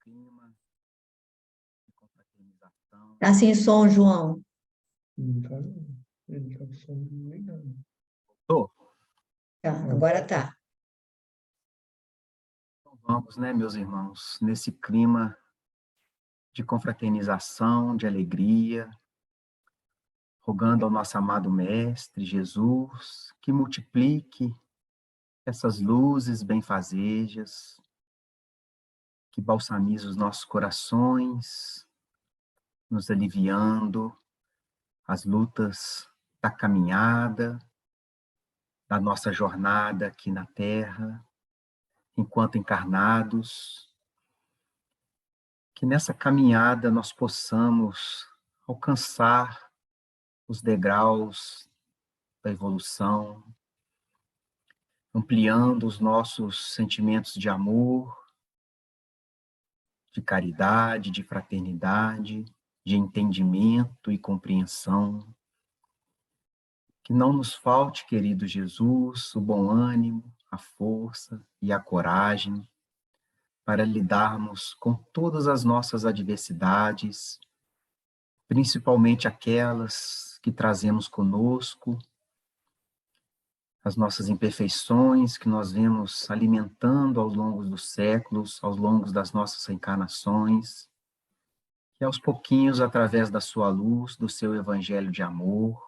clima de confraternização. Tá sem som, João. Não tá, ele tá com som ligado. Tô. Tá, agora tá. Então vamos, né, meus irmãos, nesse clima de confraternização, de alegria, rogando ao nosso amado Mestre Jesus que multiplique essas luzes benfazejas, que balsamize os nossos corações, nos aliviando as lutas da caminhada, da nossa jornada aqui na Terra, enquanto encarnados, que nessa caminhada nós possamos alcançar os degraus da evolução, ampliando os nossos sentimentos de amor, de caridade, de fraternidade, de entendimento e compreensão. Que não nos falte, querido Jesus, o bom ânimo, a força e a coragem para lidarmos com todas as nossas adversidades, principalmente aquelas que trazemos conosco, as nossas imperfeições que nós vemos alimentando ao longo dos séculos, ao longo das nossas reencarnações, e aos pouquinhos, através da sua luz, do seu evangelho de amor,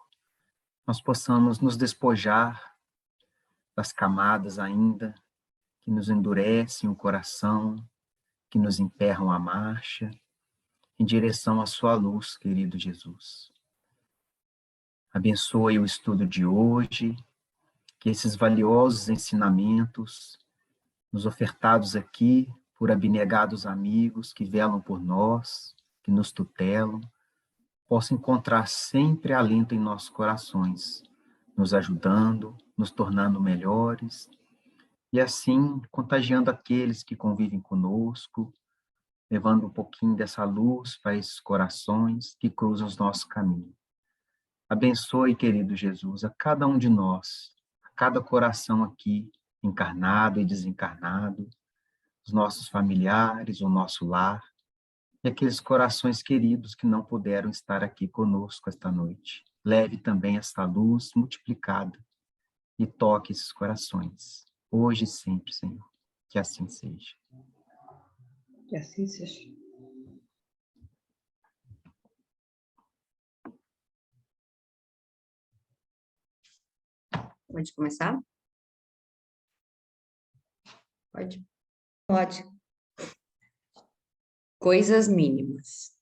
nós possamos nos despojar das camadas ainda que nos endurecem o coração, que nos emperram a marcha, em direção à sua luz, querido Jesus. Abençoe o estudo de hoje, que esses valiosos ensinamentos, nos ofertados aqui por abnegados amigos que velam por nós, que nos tutelam, possam encontrar sempre alento em nossos corações, nos ajudando, nos tornando melhores, e assim contagiando aqueles que convivem conosco, levando um pouquinho dessa luz para esses corações que cruzam os nossos caminhos. Abençoe, querido Jesus, a cada um de nós, a cada coração aqui, encarnado e desencarnado, os nossos familiares, o nosso lar, e aqueles corações queridos que não puderam estar aqui conosco esta noite. Leve também esta luz multiplicada e toque esses corações, hoje e sempre, Senhor. Que assim seja. Que assim seja. Pode começar? Pode. Pode. Coisas mínimas.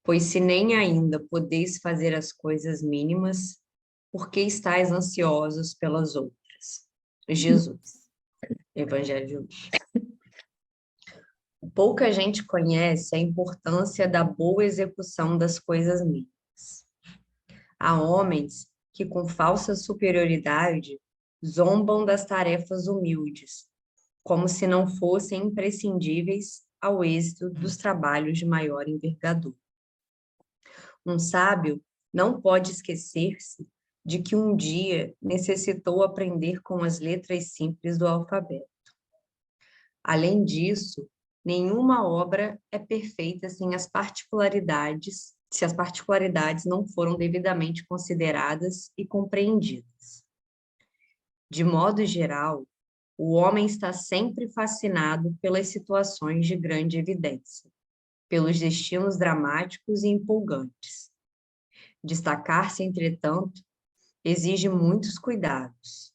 Pois se nem ainda podeis fazer as coisas mínimas, por que estáis ansiosos pelas outras? Jesus. Evangelho de Lucas. Pouca gente conhece a importância da boa execução das coisas mínimas. Há homens que, com falsa superioridade, zombam das tarefas humildes, como se não fossem imprescindíveis ao êxito dos trabalhos de maior envergadura. Um sábio não pode esquecer-se de que um dia necessitou aprender com as letras simples do alfabeto. Além disso, nenhuma obra é perfeita se as particularidades não foram devidamente consideradas e compreendidas. De modo geral, o homem está sempre fascinado pelas situações de grande evidência, pelos destinos dramáticos e empolgantes. Destacar-se, entretanto, exige muitos cuidados.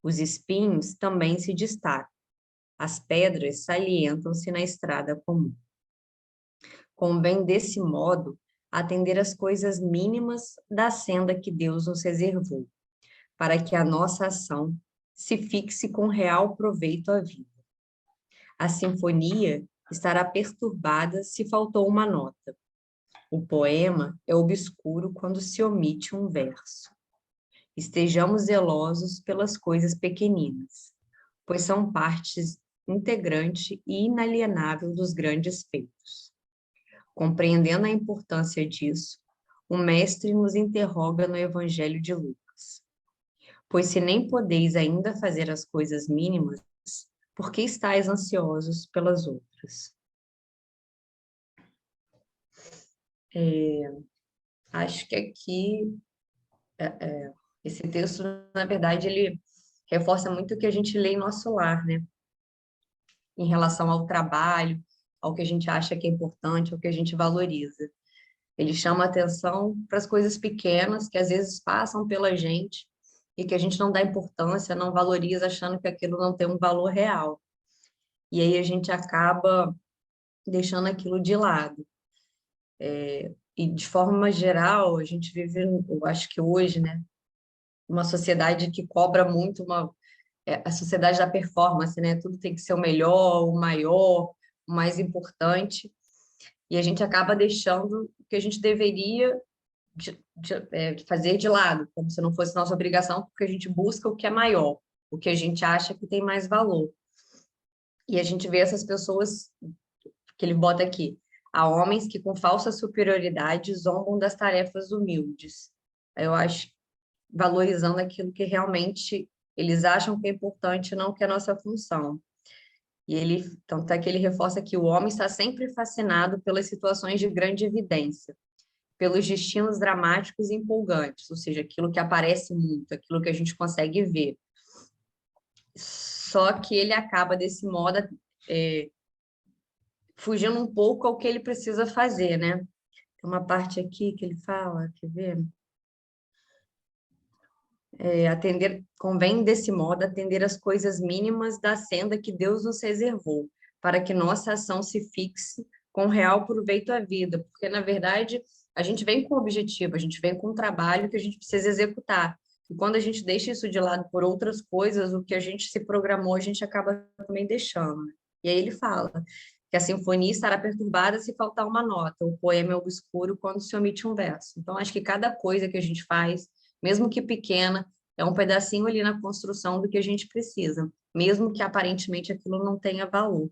Os espinhos também se destacam, as pedras salientam-se na estrada comum. Convém, desse modo, atender às coisas mínimas da senda que Deus nos reservou, para que a nossa ação se fixe com real proveito à vida. A sinfonia estará perturbada se faltou uma nota. O poema é obscuro quando se omite um verso. Estejamos zelosos pelas coisas pequeninas, pois são partes integrante e inalienável dos grandes feitos. Compreendendo a importância disso, o Mestre nos interroga no Evangelho de Lucas. Pois se nem podeis ainda fazer as coisas mínimas, por que estáis ansiosos pelas outras? Acho que aqui, esse texto, na verdade, ele reforça muito o que a gente lê em nosso lar, né? Em relação ao trabalho, ao que a gente acha que é importante, ao que a gente valoriza. Ele chama atenção para as coisas pequenas que às vezes passam pela gente e que a gente não dá importância, não valoriza, achando que aquilo não tem um valor real. E aí a gente acaba deixando aquilo de lado. E de forma geral, a gente vive, eu acho que hoje, né, uma sociedade que cobra muito a sociedade da performance, né? Tudo tem que ser o melhor, o maior, o mais importante. E a gente acaba deixando o que a gente deveria fazer de lado, como se não fosse nossa obrigação, porque a gente busca o que é maior, o que a gente acha que tem mais valor. E a gente vê essas pessoas que ele bota aqui, há homens que com falsa superioridade zombam das tarefas humildes. Eu acho, valorizando aquilo que realmente eles acham que é importante, não que é nossa função. E ele, tanto é que ele reforça que o homem está sempre fascinado pelas situações de grande evidência, pelos destinos dramáticos e empolgantes, ou seja, aquilo que aparece muito, aquilo que a gente consegue ver. Só que ele acaba, desse modo, fugindo um pouco ao que ele precisa fazer, né? Tem uma parte aqui que ele fala, quer ver? Convém desse modo atender as coisas mínimas da senda que Deus nos reservou, para que nossa ação se fixe com real proveito à vida, porque na verdade a gente vem com um objetivo, a gente vem com um trabalho que a gente precisa executar. E quando a gente deixa isso de lado por outras coisas, o que a gente se programou, a gente acaba também deixando. E aí ele fala que a sinfonia estará perturbada se faltar uma nota, o poema é obscuro quando se omite um verso. Então, acho que cada coisa que a gente faz, mesmo que pequena, é um pedacinho ali na construção do que a gente precisa, mesmo que aparentemente aquilo não tenha valor.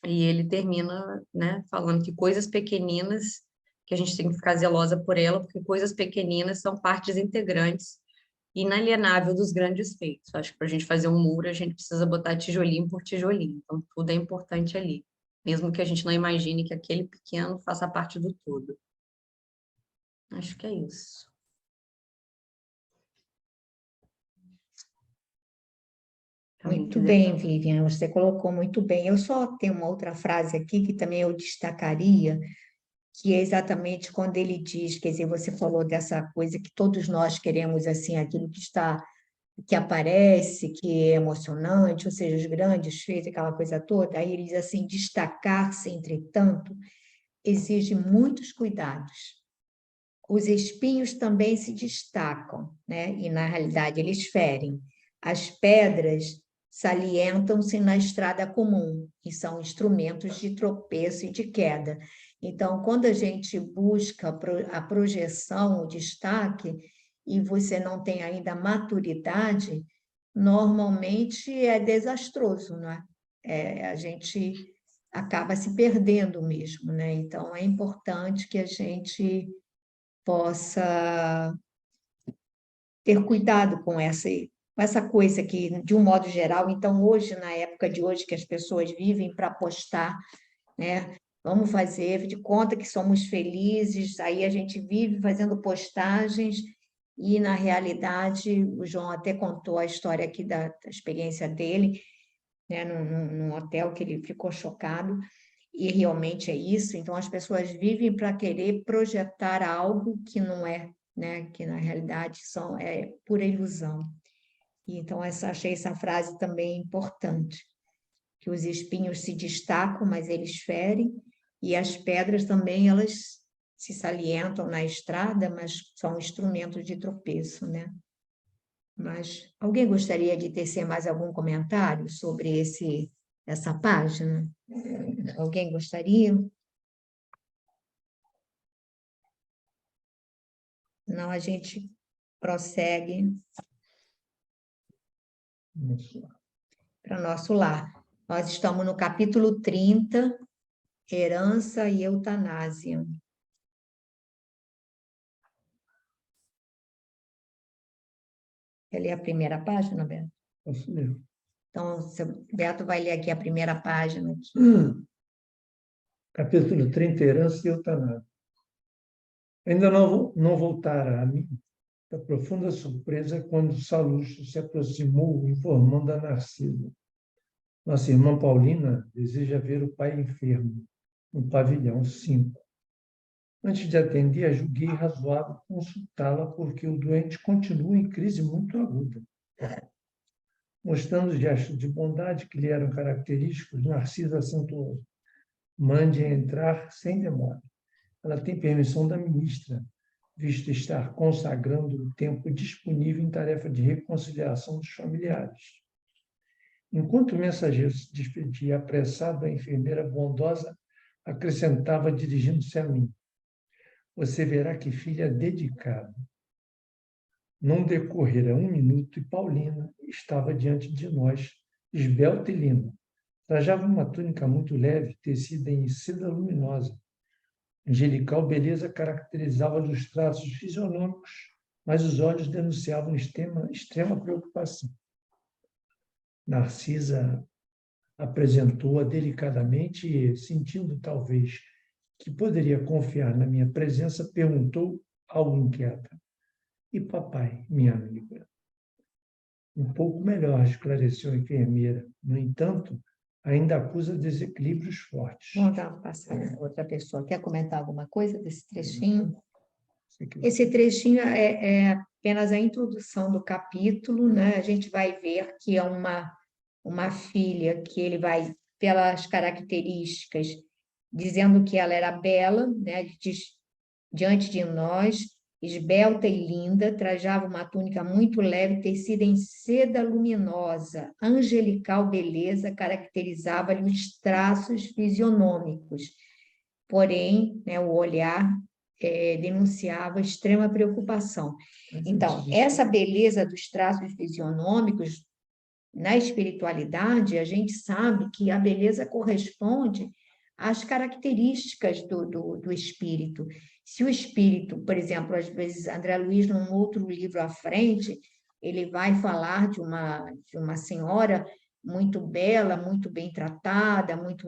E ele termina, né, falando que coisas pequeninas, que a gente tem que ficar zelosa por ela, porque coisas pequeninas são partes integrantes, inalienável dos grandes feitos. Acho que para a gente fazer um muro, a gente precisa botar tijolinho por tijolinho. Então, tudo é importante ali, mesmo que a gente não imagine que aquele pequeno faça parte do todo. Acho que é isso. Muito bem, Vivian, você colocou muito bem. Eu só tenho uma outra frase aqui que também eu destacaria, que é exatamente quando ele diz, quer dizer, você falou dessa coisa que todos nós queremos, assim, aquilo que aparece, que é emocionante, ou seja, os grandes feitos, aquela coisa toda. Aí ele diz assim, destacar-se, entretanto, exige muitos cuidados. Os espinhos também se destacam, né? E, na realidade, eles ferem. As pedras salientam-se na estrada comum, e são instrumentos de tropeço e de queda. Então, quando a gente busca a projeção, o destaque, e você não tem ainda maturidade, normalmente é desastroso, não é? A gente acaba se perdendo mesmo, né? Então, é importante que a gente possa ter cuidado com essa coisa que, de um modo geral, então, hoje, na época de hoje, que as pessoas vivem para postar, né? Vamos fazer de conta que somos felizes, aí a gente vive fazendo postagens e, na realidade, o João até contou a história aqui da experiência dele, né? Num hotel que ele ficou chocado, e realmente é isso. Então, as pessoas vivem para querer projetar algo que não é, né? Que, na realidade, é pura ilusão. E, então, achei essa frase também importante, que os espinhos se destacam, mas eles ferem, e as pedras também, elas se salientam na estrada, mas são instrumentos de tropeço, né? Mas alguém gostaria de tecer mais algum comentário sobre essa página? Alguém gostaria? Não, a gente prossegue para nosso lar. Nós estamos no capítulo 30, Herança e Eutanásia. Quer ler a primeira página, Beto? Posso ler. Então, o Beto vai ler aqui a primeira página. Aqui. Capítulo 30, Herança e Eutanásia. Ainda não voltara a mim da profunda surpresa quando Salusto se aproximou, informando a Narcisa. Nossa irmã Paulina deseja ver o pai enfermo, no pavilhão 5. Antes de atender, julguei razoável consultá-la, porque o doente continua em crise muito aguda. Mostrando os gestos de bondade que lhe eram característicos, Narcisa acentuou: mande entrar sem demora. Ela tem permissão da ministra, visto estar consagrando o tempo disponível em tarefa de reconciliação dos familiares. Enquanto o mensageiro se despedia apressado, a enfermeira bondosa acrescentava, dirigindo-se a mim: você verá que filha dedicada. Não decorrera 1 minuto e Paulina estava diante de nós, esbelta e linda. Trajava uma túnica muito leve, tecida em seda luminosa. Angelical beleza caracterizava-lhe os traços fisionômicos, mas os olhos denunciavam extrema preocupação. Narcisa apresentou-a delicadamente e, sentindo talvez que poderia confiar na minha presença, perguntou, algo inquieta: e papai, minha amiga? Um pouco melhor, esclareceu a enfermeira. No entanto, ainda acusa desequilíbrios fortes. Vamos dar uma passada. Outra pessoa quer comentar alguma coisa desse trechinho? Esse trechinho é apenas a introdução do capítulo, né? A gente vai ver que é uma filha que ele vai, pelas características, dizendo que ela era bela, né? Diante de nós, esbelta e linda, trajava uma túnica muito leve, tecida em seda luminosa, angelical beleza, caracterizava-lhe os traços fisionômicos. Porém, né, o olhar denunciava extrema preocupação. Então, essa beleza dos traços fisionômicos, na espiritualidade, a gente sabe que a beleza corresponde às características do espírito. Se o espírito, por exemplo, às vezes, André Luiz, num outro livro à frente, ele vai falar de uma senhora muito bela, muito bem tratada, muito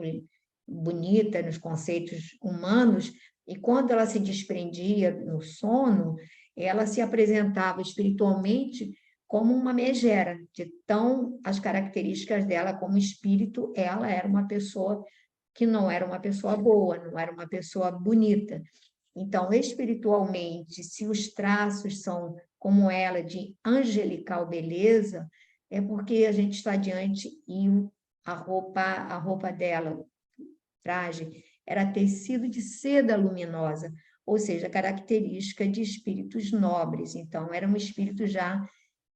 bonita nos conceitos humanos, e quando ela se desprendia no sono, ela se apresentava espiritualmente como uma megera, de tão as características dela como espírito, ela era uma pessoa que não era uma pessoa boa, não era uma pessoa bonita. Então, espiritualmente, se os traços são como ela, de angelical beleza, é porque a gente está diante e a roupa dela, traje, era tecido de seda luminosa, ou seja, característica de espíritos nobres. Então, era um espírito já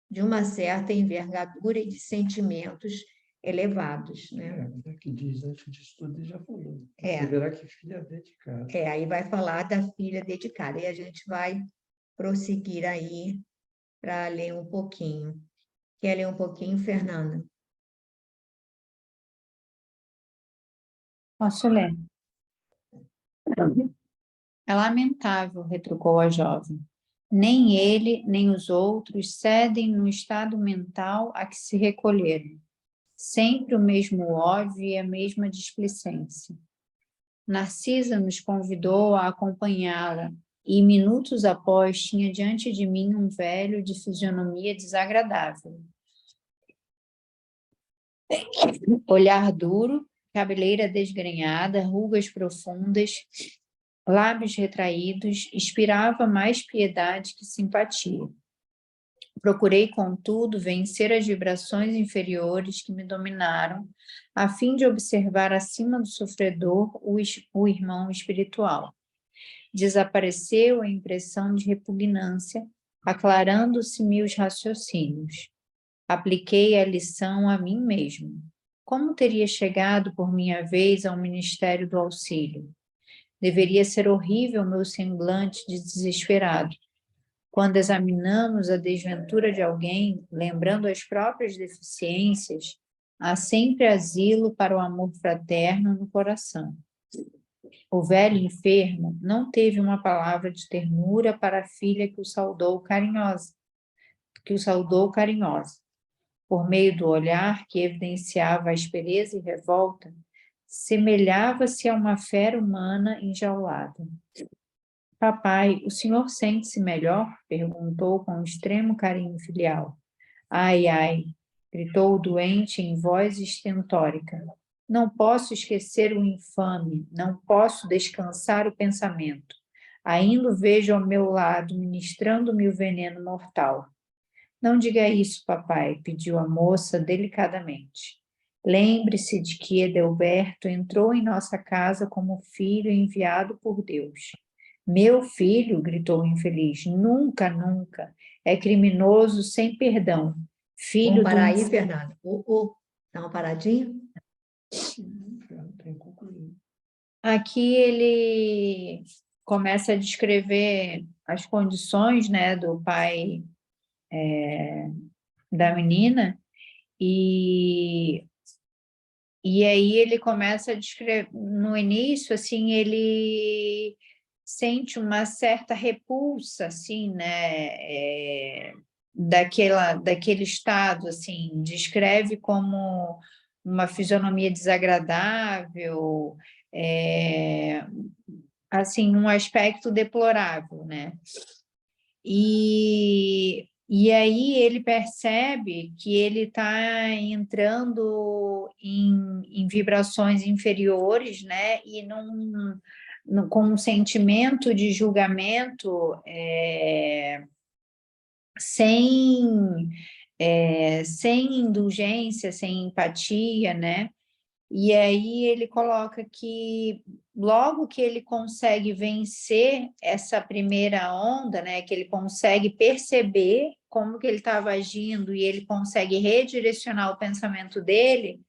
de uma certa envergadura e de sentimentos elevados, né? Que diz, antes disso tudo, ele já falou. É. Você verá que filha dedicada. Aí vai falar da filha dedicada, e a gente vai prosseguir aí para ler um pouquinho. Quer ler um pouquinho, Fernanda? Posso ler? É lamentável, retrucou a jovem. Nem ele, nem os outros cedem no estado mental a que se recolheram. Sempre o mesmo ódio e a mesma displicência. Narcisa nos convidou a acompanhá-la e, minutos após, tinha diante de mim um velho de fisionomia desagradável. Olhar duro, cabeleira desgrenhada, rugas profundas, lábios retraídos, inspirava mais piedade que simpatia. Procurei, contudo, vencer as vibrações inferiores que me dominaram, a fim de observar acima do sofredor o irmão espiritual. Desapareceu a impressão de repugnância, aclarando-se-me os raciocínios. Apliquei a lição a mim mesmo. Como teria chegado por minha vez ao Ministério do Auxílio? Deveria ser horrível meu semblante de desesperado. Quando examinamos a desventura de alguém, lembrando as próprias deficiências, há sempre asilo para o amor fraterno no coração. O velho enfermo não teve uma palavra de ternura para a filha que o saudou carinhosa. Por meio do olhar que evidenciava aspereza e revolta, semelhava-se a uma fera humana enjaulada. Papai, o senhor sente-se melhor? Perguntou com extremo carinho filial. Ai, ai, gritou o doente em voz estentórica. Não posso esquecer o infame, não posso descansar o pensamento. Ainda o vejo ao meu lado, ministrando-me o veneno mortal. Não diga isso, papai, pediu a moça delicadamente. Lembre-se de que Edelberto entrou em nossa casa como filho enviado por Deus. Meu filho, gritou o infeliz, nunca, nunca. É criminoso sem perdão. Filho Vamos parar do... aí, Fernanda. Dá uma paradinha? Aqui ele começa a descrever as condições, né, do pai da menina e aí ele começa a descrever, no início, assim, ele sente uma certa repulsa, assim, né, daquele estado, assim, descreve como uma fisionomia desagradável, assim, um aspecto deplorável, né? E aí ele percebe que ele está entrando em vibrações inferiores, né? E com um sentimento de julgamento sem indulgência, sem empatia, né? E aí ele coloca que logo que ele consegue vencer essa primeira onda, né, que ele consegue perceber como que ele estava agindo e ele consegue redirecionar o pensamento dele,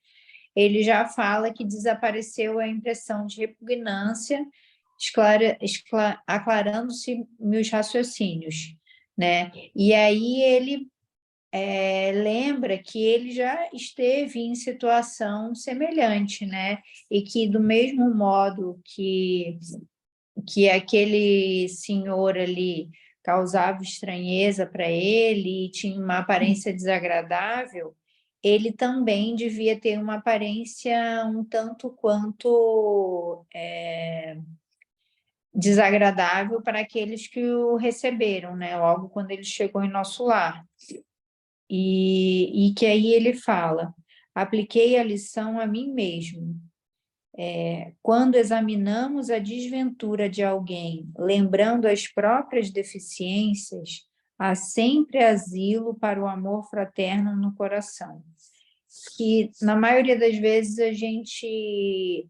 ele já fala que desapareceu a impressão de repugnância, aclarando-se meus raciocínios, né? E aí ele lembra que ele já esteve em situação semelhante, né? E que do mesmo modo que aquele senhor ali causava estranheza para ele e tinha uma aparência desagradável, ele também devia ter uma aparência um tanto quanto desagradável para aqueles que o receberam, né? Logo quando ele chegou em nosso lar. E que aí ele fala, apliquei a lição a mim mesmo. Quando examinamos a desventura de alguém, lembrando as próprias deficiências, há sempre asilo para o amor fraterno no coração. Que, na maioria das vezes, a gente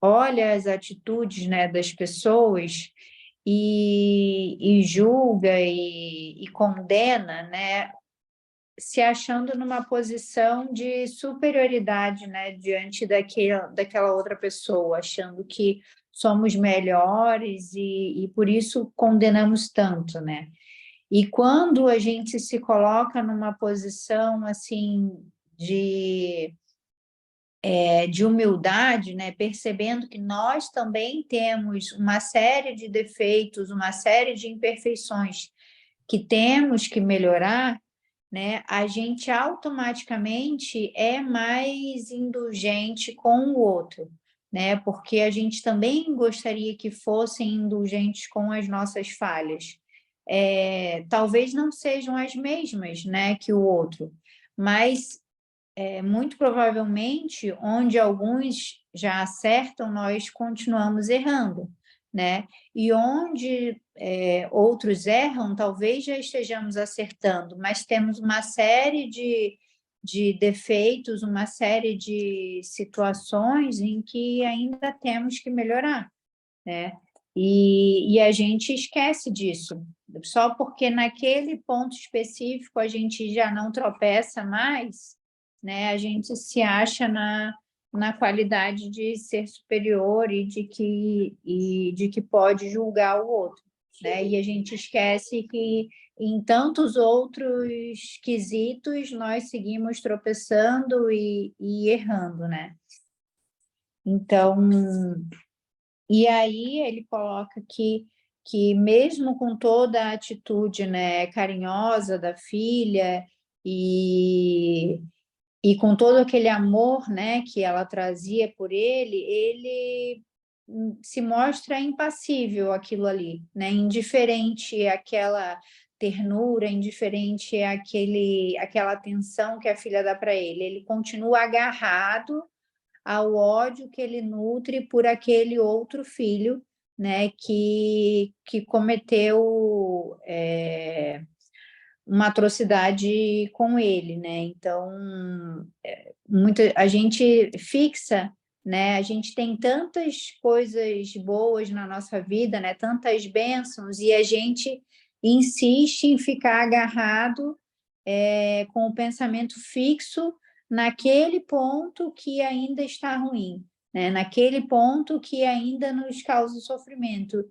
olha as atitudes, né, das pessoas e julga e condena, né, se achando numa posição de superioridade, né, diante daquela outra pessoa, achando que somos melhores e por isso condenamos tanto, né? E quando a gente se coloca numa posição, assim, de humildade, né, percebendo que nós também temos uma série de defeitos, uma série de imperfeições que temos que melhorar, né, a gente automaticamente é mais indulgente com o outro, né, porque a gente também gostaria que fossem indulgentes com as nossas falhas. Talvez não sejam as mesmas, né, que o outro, mas muito provavelmente onde alguns já acertam, nós continuamos errando, né? E onde outros erram, talvez já estejamos acertando, mas temos uma série de defeitos, uma série de situações em que ainda temos que melhorar, né? E a gente esquece disso, só porque naquele ponto específico a gente já não tropeça mais, né? A gente se acha na qualidade de ser superior e de que pode julgar o outro, né? E a gente esquece que em tantos outros quesitos nós seguimos tropeçando e errando, né? Então, e aí ele coloca que mesmo com toda a atitude, né, carinhosa da filha e com todo aquele amor, né, que ela trazia por ele se mostra impassível aquilo ali, né? Indiferente àquela ternura, indiferente àquela atenção que a filha dá para ele. Ele continua agarrado ao ódio que ele nutre por aquele outro filho, né, que cometeu uma atrocidade com ele, né? Então, a gente fixa, né? A gente tem tantas coisas boas na nossa vida, né? Tantas bênçãos, e a gente insiste em ficar agarrado com o pensamento fixo naquele ponto que ainda está ruim, né? Naquele ponto que ainda nos causa sofrimento,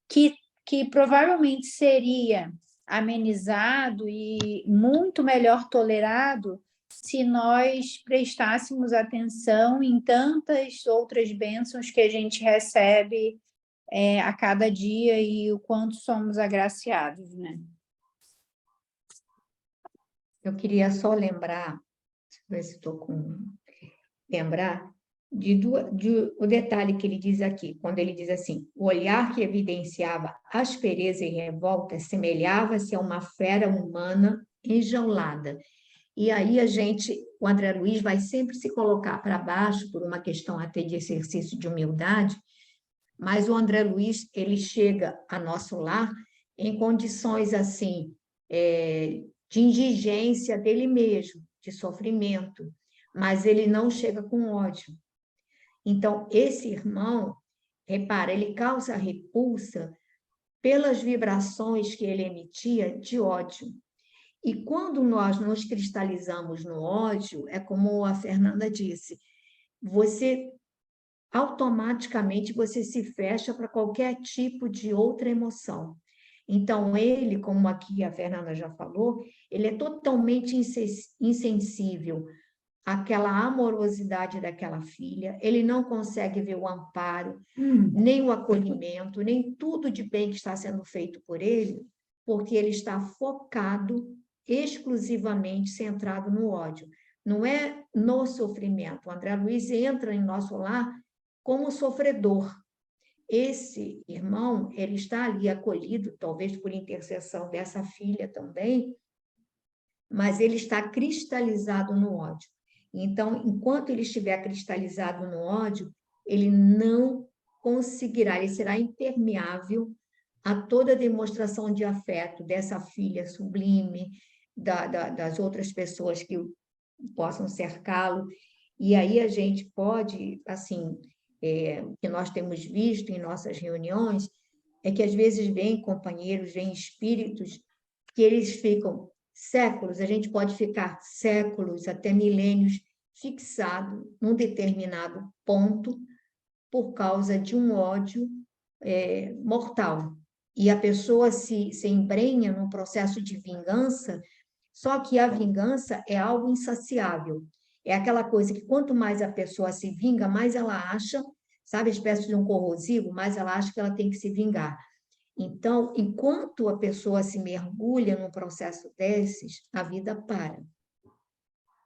que provavelmente seria amenizado e muito melhor tolerado se nós prestássemos atenção em tantas outras bênçãos que a gente recebe a cada dia e o quanto somos agraciados, né? Eu queria só lembrar, deixa eu ver se estou com... Lembrar o detalhe que ele diz aqui, quando ele diz assim, o olhar que evidenciava aspereza e revolta semelhava-se a uma fera humana enjaulada. E aí o André Luiz vai sempre se colocar para baixo por uma questão até de exercício de humildade, mas o André Luiz, ele chega a nosso lar em condições assim, de indigência dele mesmo, de sofrimento, mas ele não chega com ódio. Então, esse irmão, repara, ele causa repulsa pelas vibrações que ele emitia de ódio. E quando nós nos cristalizamos no ódio, é como a Fernanda disse, automaticamente você se fecha para qualquer tipo de outra emoção. Então, ele, como aqui a Fernanda já falou, ele é totalmente insensível àquela amorosidade daquela filha, ele não consegue ver o amparo, nem o acolhimento, nem tudo de bem que está sendo feito por ele, porque ele está focado, exclusivamente centrado no ódio. Não é no sofrimento. O André Luiz entra em nosso lar como sofredor. Esse irmão, ele está ali acolhido, talvez por intercessão dessa filha também, mas ele está cristalizado no ódio. Então, enquanto ele estiver cristalizado no ódio, ele não conseguirá, ele será impermeável a toda demonstração de afeto dessa filha sublime, das outras pessoas que possam cercá-lo. E aí a gente pode, assim, o que nós temos visto em nossas reuniões, é que às vezes vêm companheiros, vêm espíritos, que eles ficam séculos, a gente pode ficar séculos, até milênios, fixado num determinado ponto por causa de um ódio mortal. E a pessoa se embrenha num processo de vingança, só que a vingança é algo insaciável. É aquela coisa que quanto mais a pessoa se vinga, mais ela acha, sabe, a espécie de um corrosivo, mais ela acha que ela tem que se vingar. Então, enquanto a pessoa se mergulha num processo desses, a vida para.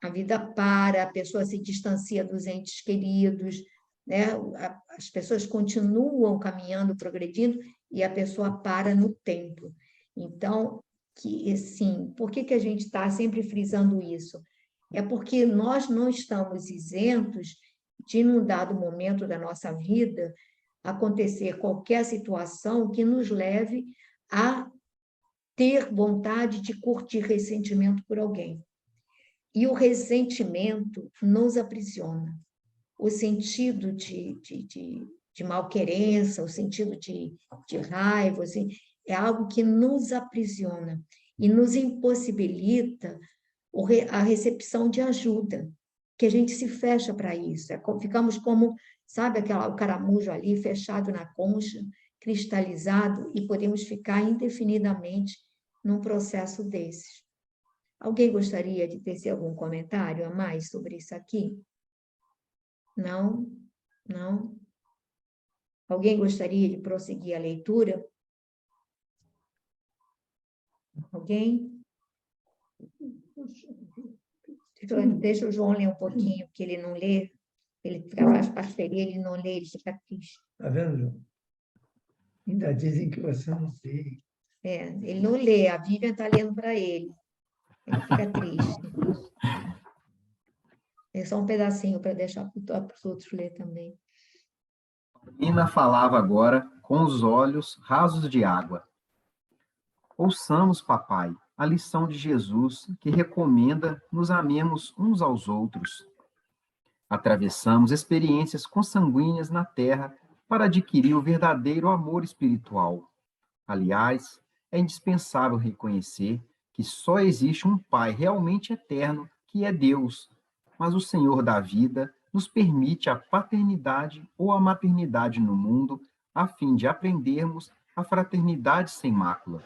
A vida para, a pessoa se distancia dos entes queridos, né? As pessoas continuam caminhando, progredindo, e a pessoa para no tempo. Então, sim, por que a gente está sempre frisando isso? É porque nós não estamos isentos de, num dado momento da nossa vida, acontecer qualquer situação que nos leve a ter vontade de curtir ressentimento por alguém. E o ressentimento nos aprisiona. O sentido de malquerença, o sentido de raiva, assim, é algo que nos aprisiona e nos impossibilita a recepção de ajuda, que a gente se fecha para isso. Ficamos como, sabe, o caramujo ali, fechado na concha, cristalizado, e podemos ficar indefinidamente num processo desses. Alguém gostaria de tecer algum comentário a mais sobre isso aqui? Não? Não? Alguém gostaria de prosseguir a leitura? Alguém? Deixa o João ler um pouquinho, porque ele não lê. Ele fica faz feliz, ele não lê, ele fica triste. Está vendo, João? Ainda dizem que você não lê. Ele não lê, a Vivian está lendo para ele. Ele fica triste. É só um pedacinho para deixar para os outros ler também. Ina falava agora com os olhos rasos de água. Ouçamos, papai, a lição de Jesus que recomenda nos amemos uns aos outros. Atravessamos experiências consanguíneas na Terra para adquirir o verdadeiro amor espiritual. Aliás, é indispensável reconhecer que só existe um Pai realmente eterno, que é Deus, mas o Senhor da vida nos permite a paternidade ou a maternidade no mundo, a fim de aprendermos a fraternidade sem mácula.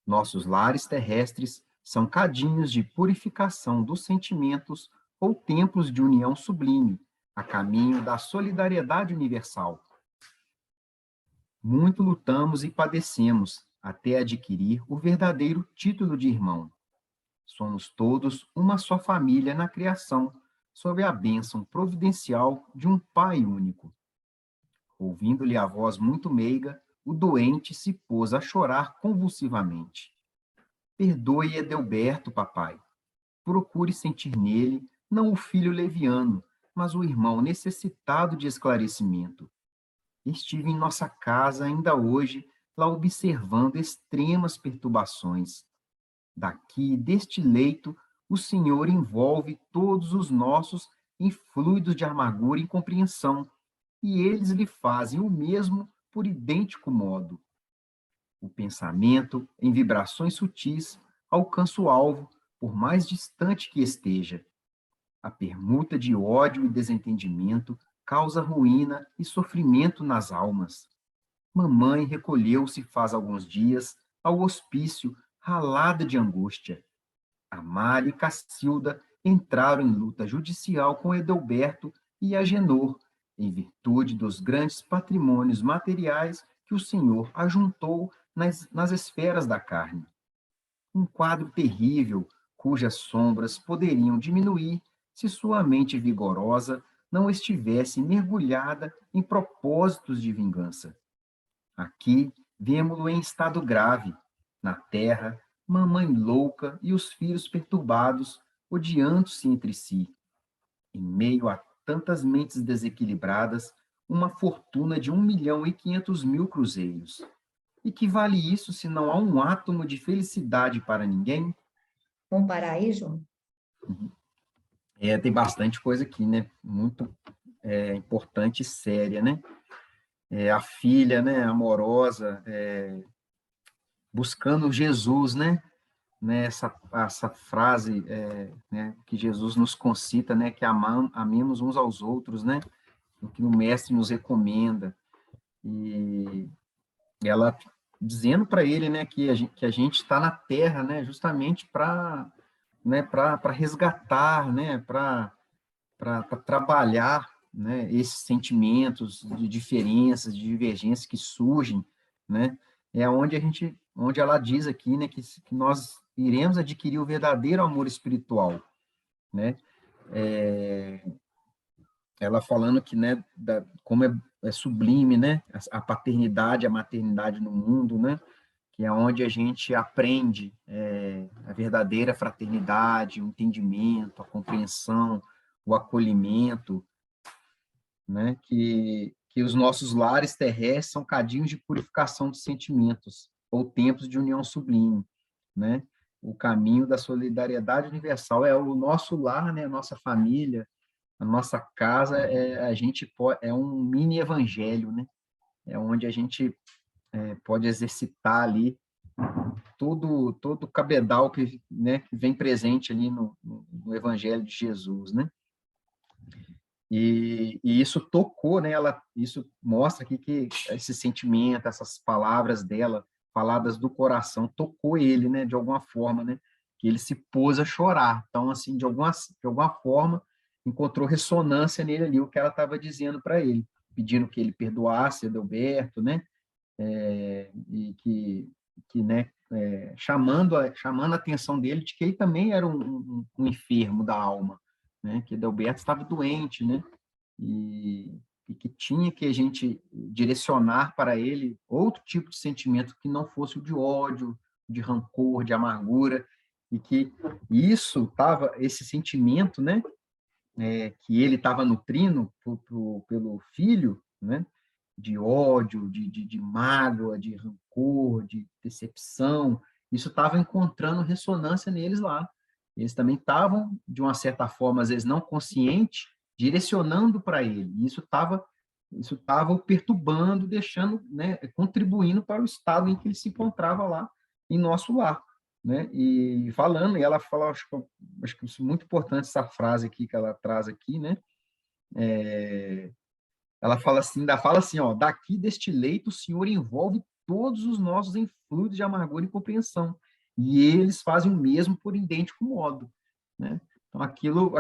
Nossos lares terrestres são cadinhos de purificação dos sentimentos ou templos de união sublime, a caminho da solidariedade universal. Muito lutamos e padecemos até adquirir o verdadeiro título de irmão. Somos todos uma só família na criação, sob a bênção providencial de um Pai único. Ouvindo-lhe a voz muito meiga, o doente se pôs a chorar convulsivamente. Perdoe Edelberto, papai. Procure sentir nele não o filho leviano, mas o irmão necessitado de esclarecimento. Estive em nossa casa ainda hoje, lá observando extremas perturbações. Daqui, deste leito, o Senhor envolve todos os nossos em fluidos de amargura e incompreensão, e eles lhe fazem o mesmo por idêntico modo. O pensamento, em vibrações sutis, alcança o alvo, por mais distante que esteja. A permuta de ódio e desentendimento causa ruína e sofrimento nas almas. Mamãe recolheu-se faz alguns dias ao hospício, ralada de angústia. Amália e Cacilda entraram em luta judicial com Edelberto e Agenor, em virtude dos grandes patrimônios materiais que o Senhor ajuntou nas esferas da carne. Um quadro terrível, cujas sombras poderiam diminuir se sua mente vigorosa não estivesse mergulhada em propósitos de vingança. Aqui, vemo-lo em estado grave. Na terra, mamãe louca e os filhos perturbados, odiando-se entre si. Em meio a tantas mentes desequilibradas, uma fortuna de 1.500.000 cruzeiros. E que vale isso se não há um átomo de felicidade para ninguém? Vamos parar aí, João? Tem bastante coisa aqui, né? Muito importante e séria, né? A filha, né, amorosa, buscando Jesus, né? Essa frase né, que Jesus nos concita, né? Que amemos uns aos outros, né? O que o Mestre nos recomenda. E ela dizendo para ele, né, que a gente está na Terra, né, justamente para resgatar, né, para trabalhar, né, esses sentimentos de diferenças, de divergências que surgem, né, é onde ela diz aqui, né, que nós iremos adquirir o verdadeiro amor espiritual, né, ela falando que, né, como é sublime, né, a paternidade, a maternidade no mundo, né, que é onde a gente aprende a verdadeira fraternidade, o entendimento, a compreensão, o acolhimento, né, que os nossos lares terrestres são cadinhos de purificação dos sentimentos, ou templos de união sublime, né, o caminho da solidariedade universal é o nosso lar, né, a nossa família, a nossa casa, é um mini evangelho, né, é onde a gente pode exercitar ali todo o cabedal que, né, que vem presente ali no Evangelho de Jesus, né? E isso tocou, né? Isso mostra aqui que esse sentimento, essas palavras dela, faladas do coração, tocou ele, né? De alguma forma, né? Que ele se pôs a chorar. Então, assim, de alguma forma, encontrou ressonância nele ali, o que ela estava dizendo para ele, pedindo que ele perdoasse Adalberto, né? E que né, chamando a atenção dele de que ele também era um enfermo da alma, né? Que Adalberto estava doente, né? E que tinha que a gente direcionar para ele outro tipo de sentimento que não fosse o de ódio, de rancor, de amargura, e que esse sentimento, né, que ele estava nutrindo pelo filho, né, de ódio, de mágoa, de rancor, de decepção, isso estava encontrando ressonância neles lá. Eles também estavam, de uma certa forma, às vezes não consciente, direcionando para ele. Isso tava o perturbando, deixando, né, contribuindo para o estado em que ele se encontrava lá, em nosso lar. Né? E falando, e ela fala, acho que isso é muito importante, essa frase aqui que ela traz aqui, né? Ela fala assim, ainda fala assim, ó, daqui deste leito o Senhor envolve todos os nossos em fluidos de amargura e compreensão, e eles fazem o mesmo por idêntico modo, né? Então aquilo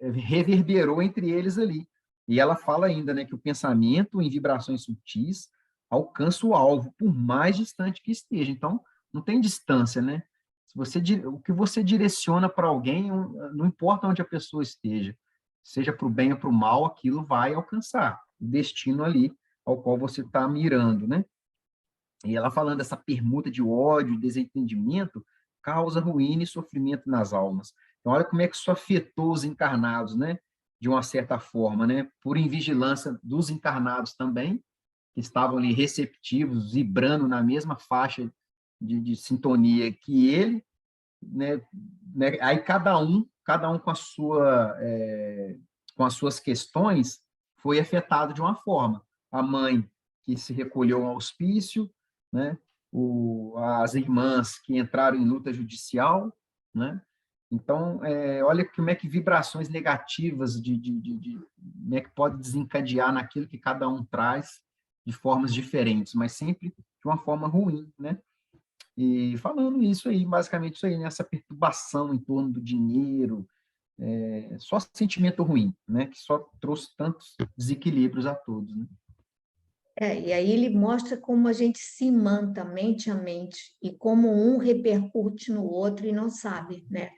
reverberou entre eles ali. E ela fala ainda, né, que o pensamento em vibrações sutis alcança o alvo, por mais distante que esteja. Então, não tem distância, né? O que você direciona para alguém, não importa onde a pessoa esteja, seja para o bem ou para o mal, aquilo vai alcançar o destino ali ao qual você está mirando, né? E ela falando dessa permuta de ódio e desentendimento causa ruína e sofrimento nas almas. Então, olha como é que isso afetou os encarnados, né? De uma certa forma, né? Por invigilância dos encarnados também, que estavam ali receptivos, vibrando na mesma faixa de sintonia que ele, né? Aí cada um com as suas questões, foi afetado de uma forma. A mãe que se recolheu ao hospício, né? As irmãs que entraram em luta judicial, né? Então, olha como é que vibrações negativas como é que pode desencadear naquilo que cada um traz de formas diferentes, mas sempre de uma forma ruim, né? E falando isso aí, basicamente isso aí, nessa perturbação em torno do dinheiro, só sentimento ruim, né? Que só trouxe tantos desequilíbrios a todos, né? E aí ele mostra como a gente se imanta mente a mente e como um repercute no outro e não sabe, né?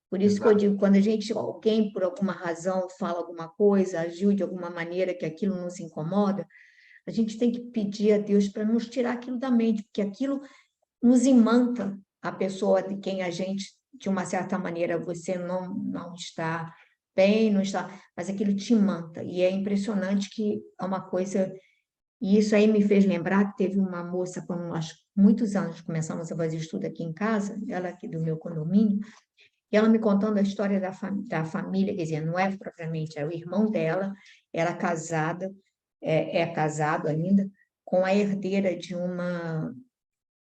Por isso que eu Exato. digo, quando alguém, por alguma razão, fala alguma coisa, agiu de alguma maneira que aquilo nos incomoda, a gente tem que pedir a Deus para nos tirar aquilo da mente, porque aquilo nos imanta a pessoa de quem a gente, de uma certa maneira, você não está bem, não está, mas aquilo te imanta. E é impressionante que é uma coisa. E isso aí me fez lembrar que teve uma moça, quando nós, muitos anos, começamos a fazer estudo aqui em casa, ela aqui do meu condomínio, e ela me contando a história da família, quer dizer, não é propriamente, é o irmão dela, era casada, é casado ainda, com a herdeira de uma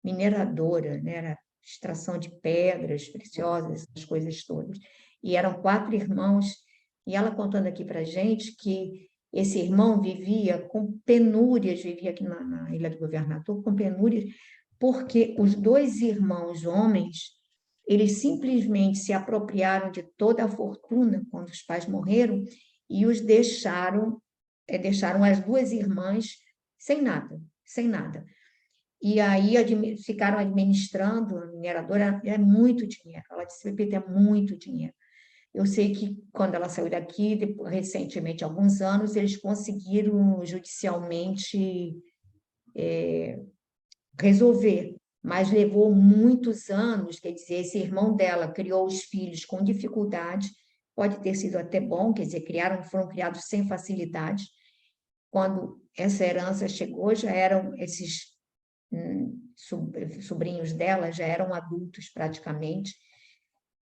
mineradora, né? Era extração de pedras preciosas, essas coisas todas. E eram 4 irmãos, e ela contando aqui para a gente que esse irmão vivia com penúrias, vivia aqui na Ilha do Governador, com penúrias, porque os 2 irmãos homens, eles simplesmente se apropriaram de toda a fortuna quando os pais morreram e os deixaram as 2 irmãs sem nada, sem nada. E aí ficaram administrando, a mineradora é muito dinheiro. Ela disse, Pepita, é muito dinheiro. Eu sei que quando ela saiu daqui, recentemente, há alguns anos, eles conseguiram judicialmente resolver, mas levou muitos anos, quer dizer, esse irmão dela criou os filhos com dificuldade, pode ter sido até bom, quer dizer, foram criados sem facilidade. Quando essa herança chegou, já eram esses sobrinhos dela já eram adultos praticamente,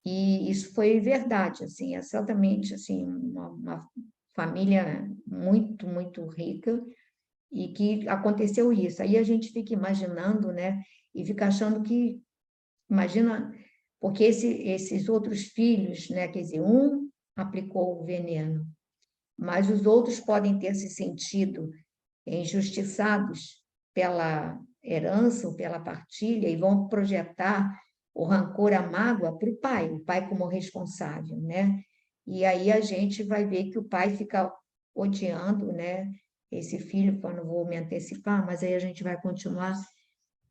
e isso foi verdade, assim, é certamente assim, uma família muito, muito rica, e que aconteceu isso. Aí a gente fica imaginando, né, e fica achando que, imagina, porque esses outros filhos, né, quer dizer, um aplicou o veneno, mas os outros podem ter se sentido injustiçados pela herança ou pela partilha e vão projetar o rancor, a mágoa para o pai como responsável, né? E aí a gente vai ver que o pai fica odiando, né? Esse filho, eu não vou me antecipar, mas aí a gente vai continuar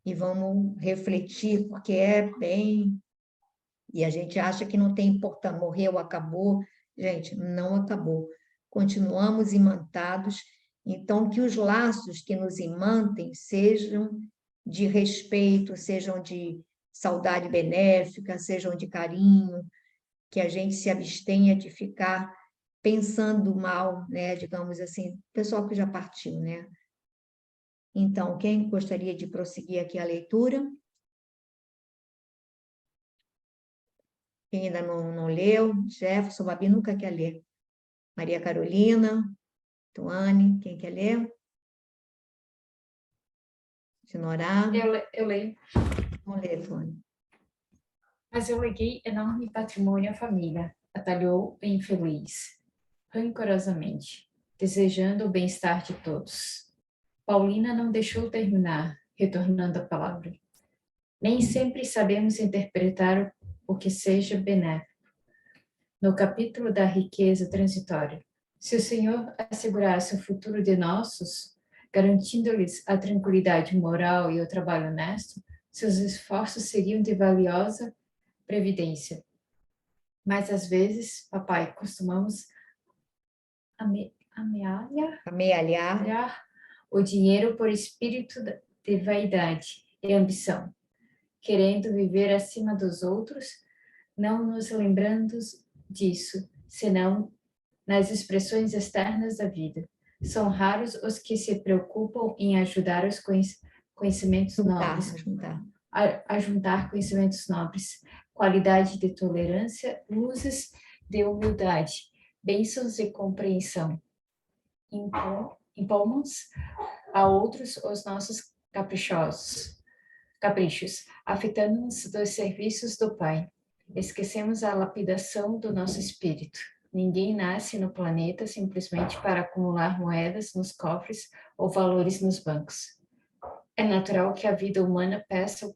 e vamos refletir, porque é bem E a gente acha que não tem importância, morreu, acabou. Gente, não acabou. Continuamos imantados, então que os laços que nos imantem sejam de respeito, sejam de saudade benéfica, sejam de carinho, que a gente se abstenha de ficar pensando mal, né? Digamos assim, pessoal que já partiu, né? Então, quem gostaria de prosseguir aqui a leitura? Quem ainda não leu? Jefferson, Babi nunca quer ler. Maria Carolina, Tuane, quem quer ler? Sinorá? Eu leio. Vamos ler, Tuane. Mas eu leguei enorme patrimônio à família, atalhou o infeliz, rancorosamente, desejando o bem-estar de todos. Paulina não deixou terminar, retornando a palavra. Nem sempre sabemos interpretar o que seja benéfico. No capítulo da riqueza transitória, se o Senhor assegurasse o futuro de nossos, garantindo-lhes a tranquilidade moral e o trabalho honesto, seus esforços seriam de valiosa previdência. Mas, às vezes, papai, costumamos amealhar o dinheiro por espírito de vaidade e ambição, querendo viver acima dos outros, não nos lembrando disso, senão nas expressões externas da vida. São raros os que se preocupam em ajudar os conhecimentos nobres, a juntar conhecimentos nobres, qualidade de tolerância, luzes de humildade, bênçãos de compreensão. Impomos a outros os nossos caprichos, afetando-nos dos serviços do Pai. Esquecemos a lapidação do nosso espírito. Ninguém nasce no planeta simplesmente para acumular moedas nos cofres ou valores nos bancos. É natural que a vida humana peça o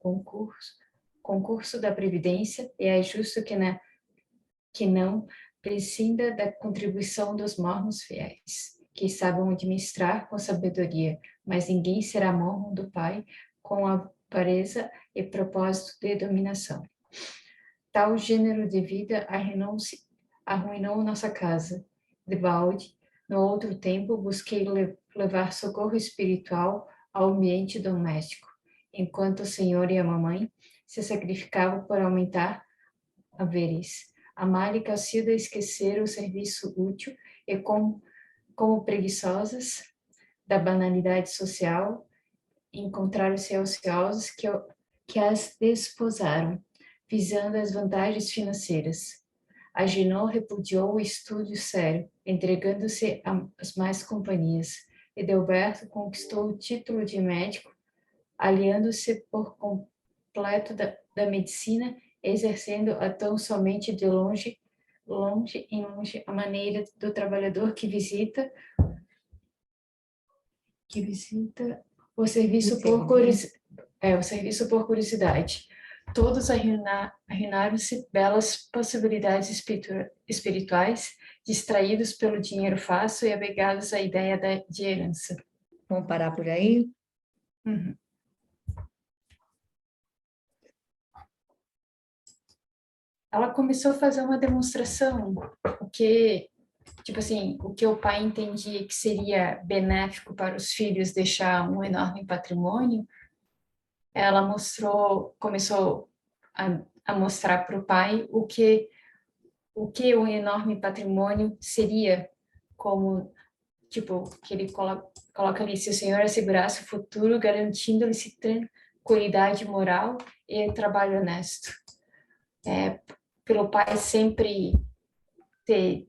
concurso da previdência e é justo que não prescinda da contribuição dos mornos fiéis, que sabem administrar com sabedoria, mas ninguém será morno do Pai com avareza e propósito de dominação. Tal gênero de vida arruinou nossa casa. Debalde, no outro tempo, busquei levar socorro espiritual ao ambiente doméstico, enquanto o senhor e a mamãe se sacrificavam por aumentar haveres. A Mari e Cacilda esqueceram o serviço útil e, como preguiçosas da banalidade social, encontraram-se ociosos que as desposaram, visando as vantagens financeiras. A Junot repudiou o estudo sério, entregando-se às más companhias. Edelberto conquistou o título de médico, aliando-se por completo da medicina, exercendo-a tão somente de longe em longe a maneira do trabalhador que visita o serviço por curiosidade. Todos arruinaram-se belas possibilidades espirituais, distraídos pelo dinheiro fácil e apegados à ideia de herança. Vamos parar por aí? Uhum. Ela começou a fazer uma demonstração, o que o pai entendia que seria benéfico para os filhos deixar um enorme patrimônio. Ela começou a mostrar para o pai o que um enorme patrimônio seria, como, que ele coloca ali, se o Senhor assegurasse o futuro, garantindo-lhe tranquilidade moral e trabalho honesto. Pelo pai sempre ter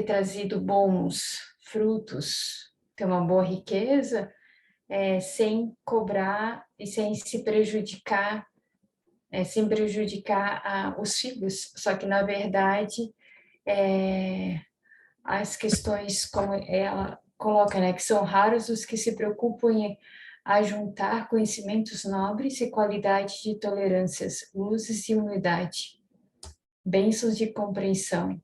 trazido bons frutos, ter uma boa riqueza, sem cobrar e sem se prejudicar, os filhos. Só que, na verdade, as questões, como ela coloca, né, que são raros os que se preocupam em ajuntar conhecimentos nobres e qualidade de tolerâncias, luzes e humildade, bênçãos de compreensão.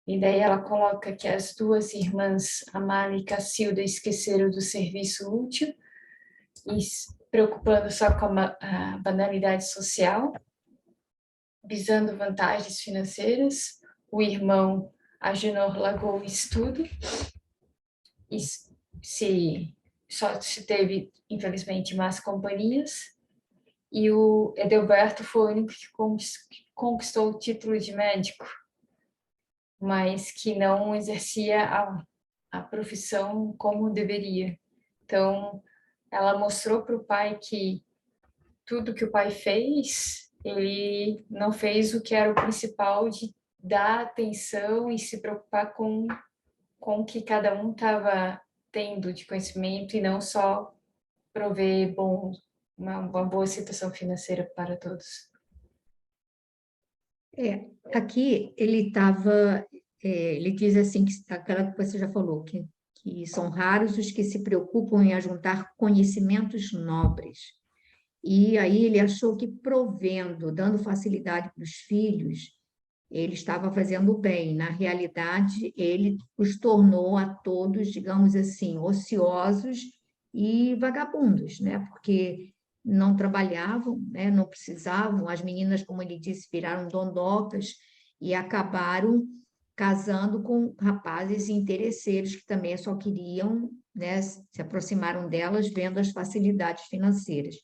E daí ela coloca que as duas irmãs, Amália e Cacilda, esqueceram do serviço útil e preocupando só com a banalidade social. visando vantagens financeiras. O irmão Agenor largou o estudo e só se teve, infelizmente, más companhias. E o Edelberto foi o único que conquistou o título de médico, mas que não exercia a profissão como deveria. Então, ela mostrou para o pai que tudo que o pai fez, ele não fez o que era o principal, de dar atenção e se preocupar com o que cada um estava tendo de conhecimento e não só prover uma boa situação financeira para todos. Aqui ele estava, ele diz assim, que aquela que você já falou, que são raros os que se preocupam em ajuntar conhecimentos nobres. E aí ele achou que provendo, dando facilidade para os filhos, ele estava fazendo o bem. Na realidade, ele os tornou a todos, digamos assim, ociosos e vagabundos, né? Porque não trabalhavam, né? Não precisavam. As meninas, como ele disse, viraram dondocas e acabaram casando com rapazes interesseiros que também só queriam, né, se aproximaram delas vendo as facilidades financeiras.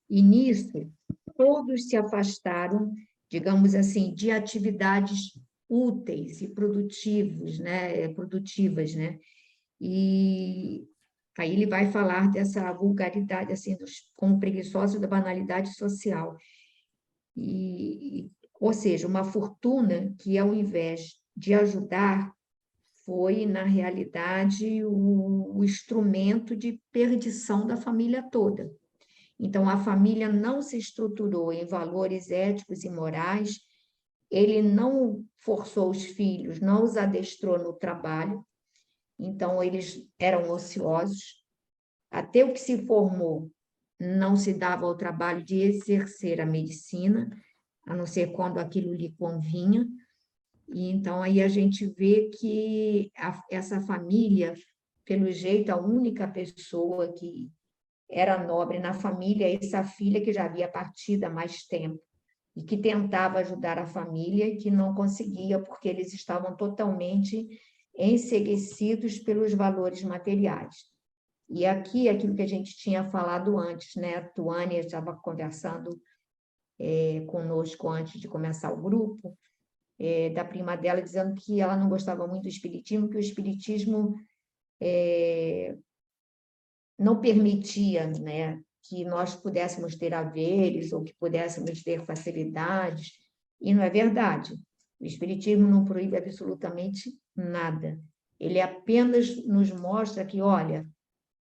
E nisso, todos se afastaram, digamos assim, de atividades úteis e produtivas, né? E aí ele vai falar dessa vulgaridade, assim, como preguiçosos da banalidade social. Ou seja, uma fortuna que, ao invés de ajudar, foi, na realidade, o instrumento de perdição da família toda. Então, a família não se estruturou em valores éticos e morais, ele não forçou os filhos, não os adestrou no trabalho, então eles eram ociosos. Até o que se formou não se dava ao trabalho de exercer a medicina, a não ser quando aquilo lhe convinha. E então aí a gente vê que essa família, pelo jeito, a única pessoa que era nobre na família, essa filha que já havia partido há mais tempo e que tentava ajudar a família e que não conseguia porque eles estavam totalmente enceguecidos pelos valores materiais. E aqui, aquilo que a gente tinha falado antes, né? A Tuânia estava conversando conosco antes de começar o grupo, da prima dela, dizendo que ela não gostava muito do espiritismo, que o espiritismo não permitia, né, que nós pudéssemos ter haveres ou que pudéssemos ter facilidades, e não é verdade. O espiritismo não proíbe absolutamente nada. Ele apenas nos mostra que, olha,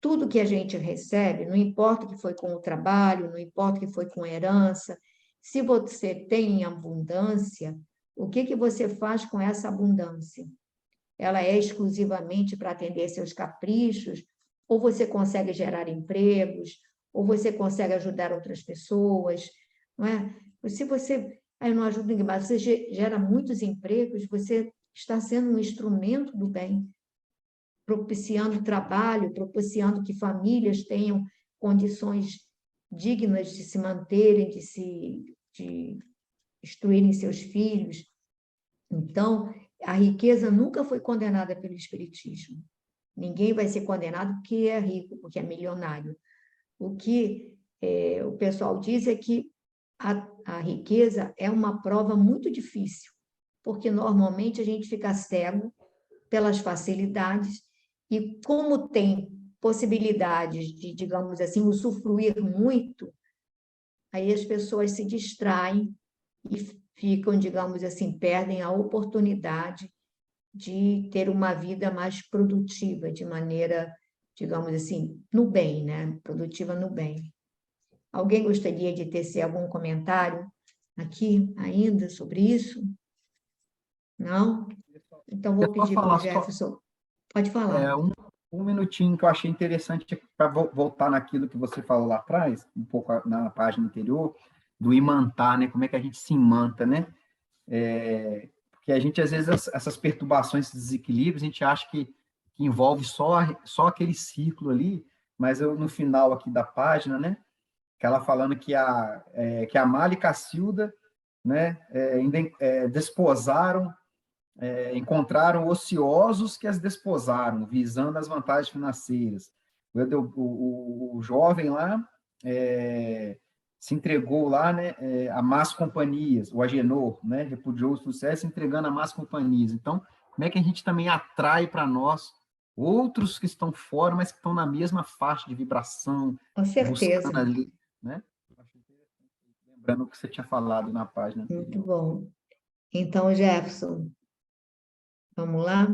tudo que a gente recebe, não importa que foi com o trabalho, não importa que foi com herança, se você tem abundância, o que você faz com essa abundância? Ela é exclusivamente para atender seus caprichos, ou você consegue gerar empregos, ou você consegue ajudar outras pessoas, não é? Se você não ajuda ninguém, mas você gera muitos empregos, você está sendo um instrumento do bem, propiciando trabalho, propiciando que famílias tenham condições dignas de se manterem, de instruírem seus filhos. Então, a riqueza nunca foi condenada pelo Espiritismo. Ninguém vai ser condenado porque é rico, porque é milionário. O que o pessoal diz é que a riqueza é uma prova muito difícil, porque normalmente a gente fica cego pelas facilidades e como tem possibilidades de, digamos assim, usufruir muito, aí as pessoas se distraem e ficam, digamos assim, perdem a oportunidade de ter uma vida mais produtiva, de maneira, digamos assim, no bem, né? Produtiva no bem. Alguém gostaria de tecer algum comentário aqui ainda sobre isso? Não? Então, vou pedir para o Jefferson. Pode falar. Um minutinho que eu achei interessante para voltar naquilo que você falou lá atrás, um pouco na página anterior, do imantar, né? Como é que a gente se imanta, né? Porque a gente, às vezes, essas perturbações, esses desequilíbrios, a gente acha que envolve só aquele ciclo ali, mas no final aqui da página, né? Que ela falando que a Mali Cacilda né, desposaram, encontraram ociosos que as desposaram, visando as vantagens financeiras. O jovem lá se entregou lá, né, a más companhias, o Agenor, né, repudiou o sucesso, entregando a más companhias. Então, como é que a gente também atrai para nós outros que estão fora, mas que estão na mesma faixa de vibração, Com certeza. buscando ali, né? Lembrando o que você tinha falado na página Muito anterior. bom. Então, Jefferson, vamos lá?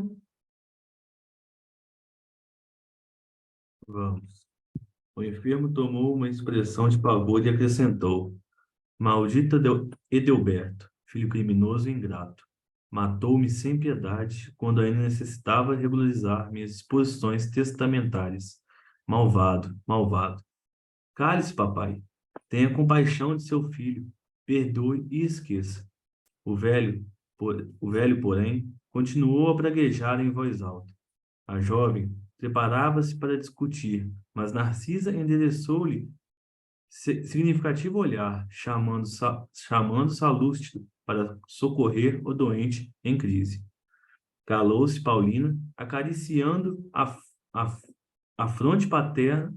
Vamos. O enfermo tomou uma expressão de pavor e acrescentou: Maldita Edelberto, filho criminoso e ingrato. Matou-me sem piedade quando ainda necessitava regularizar minhas disposições testamentárias. Malvado, malvado. Cale-se, papai. Tenha compaixão de seu filho. Perdoe e esqueça. O velho, porém, continuou a praguejar em voz alta. A jovem preparava-se para discutir, mas Narcisa endereçou-lhe significativo olhar, chamando Salústico para socorrer o doente em crise. Calou-se Paulina, acariciando a, a fronte paterna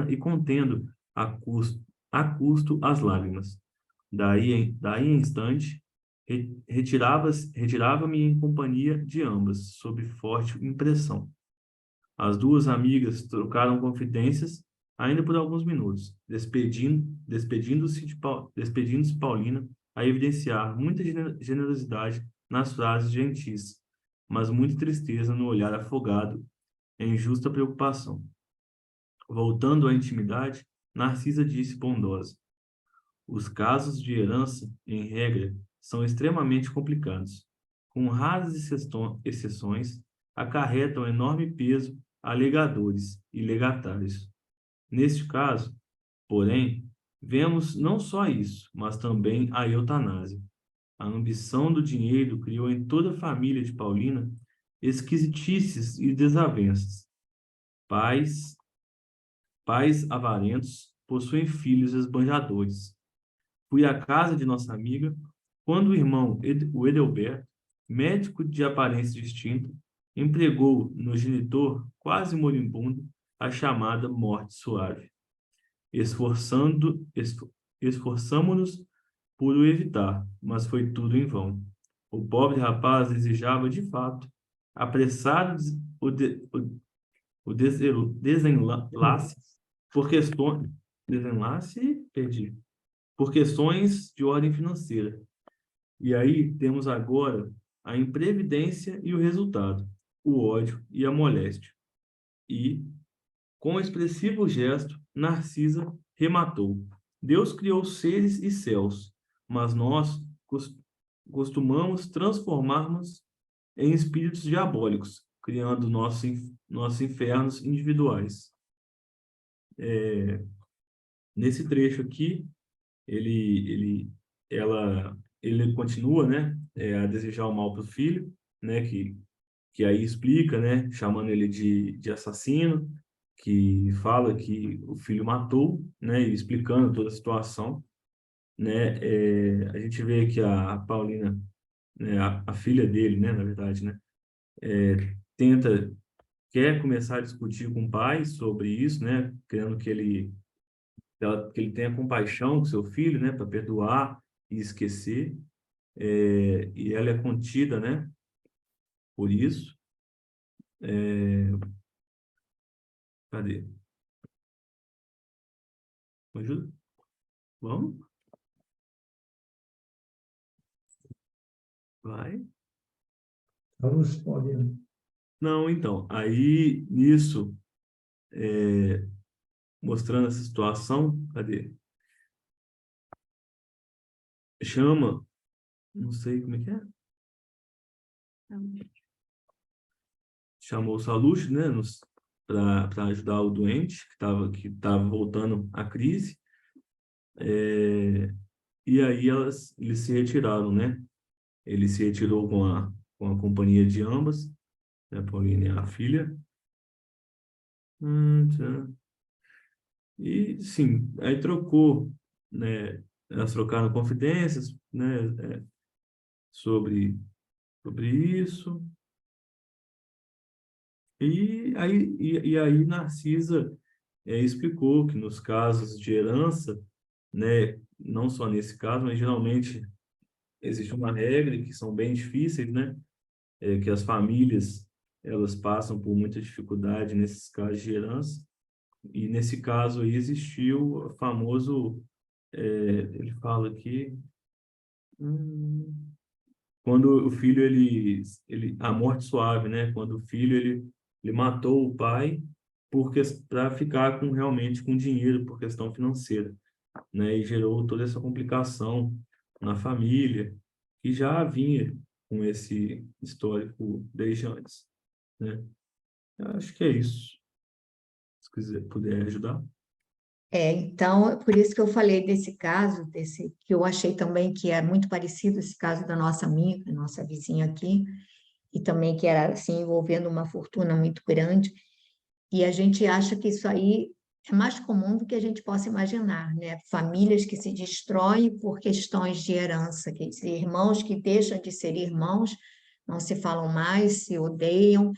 e contendo a custo as lágrimas. Daí em instante, retirava-me em companhia de ambas, sob forte impressão. As duas amigas trocaram confidências ainda por alguns minutos, despedindo-se Paulina a evidenciar muita generosidade nas frases gentis, mas muita tristeza no olhar afogado em justa preocupação. Voltando à intimidade, Narcisa disse bondosa: os casos de herança, em regra, são extremamente complicados. Com raras exceções, acarretam enorme peso a legadores e legatários. Neste caso, porém, vemos não só isso, mas também a eutanásia. A ambição do dinheiro criou em toda a família de Paulina esquisitices e desavenças. Pais, pais avarentos possuem filhos esbanjadores. Fui à casa de nossa amiga quando o irmão, o Edelberto, médico de aparência distinta, empregou no genitor, quase moribundo, a chamada morte suave. Esforçamo-nos por o evitar, mas foi tudo em vão. O pobre rapaz desejava, de fato, apressar o desenlace por questões... Desenlace? Perdi. Por questões de ordem financeira. E aí temos agora a imprevidência e o resultado, o ódio e a moléstia. E, com expressivo gesto, Narcisa rematou: Deus criou seres e céus, mas nós costumamos transformar-nos em espíritos diabólicos, criando nossos infernos individuais. Nesse trecho aqui, ele continua, né, a desejar o mal para o filho, né, que aí explica, né, chamando ele de assassino, que fala que o filho matou, né, e explicando toda a situação, né, a gente vê que a Paulina, né, a filha dele, né, na verdade, né, quer começar a discutir com o pai sobre isso, né, querendo que ele tenha compaixão com seu filho, né, para perdoar e esquecer, e ela é contida, né, por isso. Cadê? Me ajuda? Vamos? Vai. Luz, Paulina. Não, então, aí nisso, mostrando essa situação, cadê? Chama, não sei como é que é. Chamou o Salute, né, para ajudar o doente que tava voltando à crise. E aí eles se retiraram, né? Ele se retirou com a companhia de ambas, né, Paulina e a filha. Tá. E, sim, aí trocou, né, Elas trocaram confidências, né, sobre isso. E aí Narcisa explicou que nos casos de herança, né, não só nesse caso, mas geralmente existe uma regra que são bem difíceis, né, que as famílias elas passam por muita dificuldade nesses casos de herança. E nesse caso aí existiu o famoso, ele fala aqui, quando o filho a morte suave, né? Quando o filho ele matou o pai porque para ficar com realmente com dinheiro por questão financeira, né? E gerou toda essa complicação na família que já vinha com esse histórico desde antes, né? Eu acho que é isso. Se quiser puder ajudar. Então, é por isso que eu falei desse caso, que eu achei também que é muito parecido esse caso da nossa amiga, nossa vizinha aqui, e também que era assim, envolvendo uma fortuna muito grande, e a gente acha que isso aí é mais comum do que a gente possa imaginar, né? Famílias que se destroem por questões de herança, quer dizer, irmãos que deixam de ser irmãos, não se falam mais, se odeiam,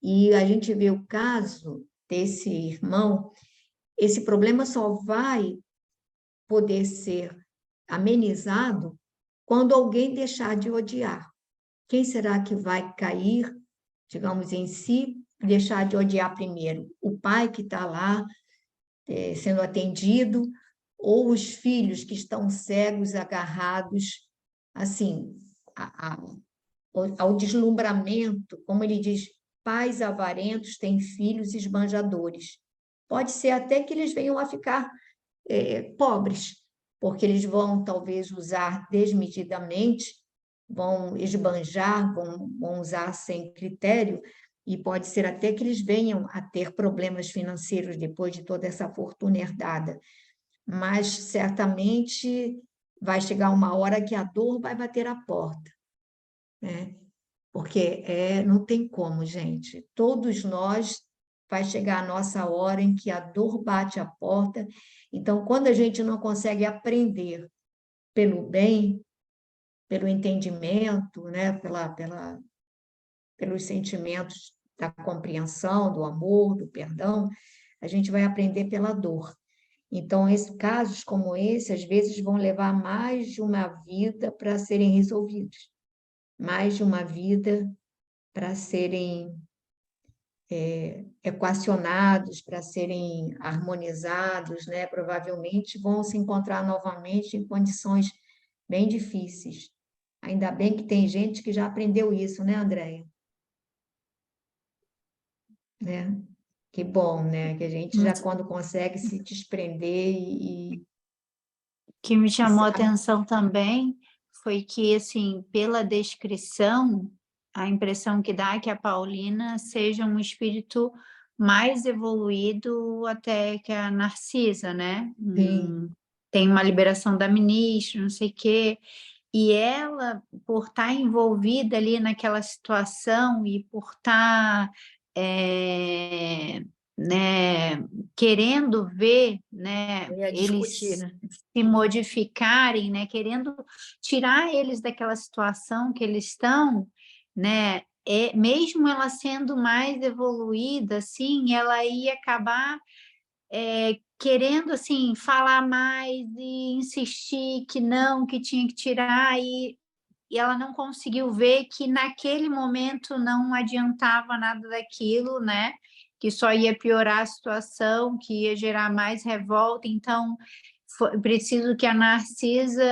e a gente vê o caso desse irmão. Esse problema só vai poder ser amenizado quando alguém deixar de odiar. Quem será que vai cair, digamos, em si, deixar de odiar primeiro? O pai que está lá sendo atendido, ou os filhos que estão cegos, agarrados, assim, ao deslumbramento, como ele diz, pais avarentos têm filhos esbanjadores. Pode ser até que eles venham a ficar pobres, porque eles vão talvez usar desmedidamente, vão esbanjar, vão usar sem critério, e pode ser até que eles venham a ter problemas financeiros depois de toda essa fortuna herdada. Mas certamente vai chegar uma hora que a dor vai bater a porta, né? Porque não tem como, gente. Todos nós vai chegar a nossa hora em que a dor bate a porta. Então, quando a gente não consegue aprender pelo bem, pelo entendimento, né? Pelos sentimentos da compreensão, do amor, do perdão, a gente vai aprender pela dor. Então, casos como esse, às vezes, vão levar mais de uma vida para serem resolvidos, mais de uma vida para serem equacionados, para serem harmonizados, né? Provavelmente vão se encontrar novamente em condições bem difíceis. Ainda bem que tem gente que já aprendeu isso, né, Andréia? Né? Que bom, né? Que a gente já, quando consegue se desprender O que me chamou a atenção também foi que, assim, pela descrição, a impressão que dá é que a Paulina seja um espírito mais evoluído até que a Narcisa, né? Tem uma liberação da ministra, não sei o quê, e ela, por estar envolvida ali naquela situação e por estar né, querendo ver, né, eles se modificarem, né, querendo tirar eles daquela situação que eles estão, né, mesmo ela sendo mais evoluída, assim, ela ia acabar querendo assim falar mais e insistir que não, que tinha que tirar, e ela não conseguiu ver que naquele momento não adiantava nada daquilo, né? Que só ia piorar a situação, que ia gerar mais revolta. Então, preciso que a Narcisa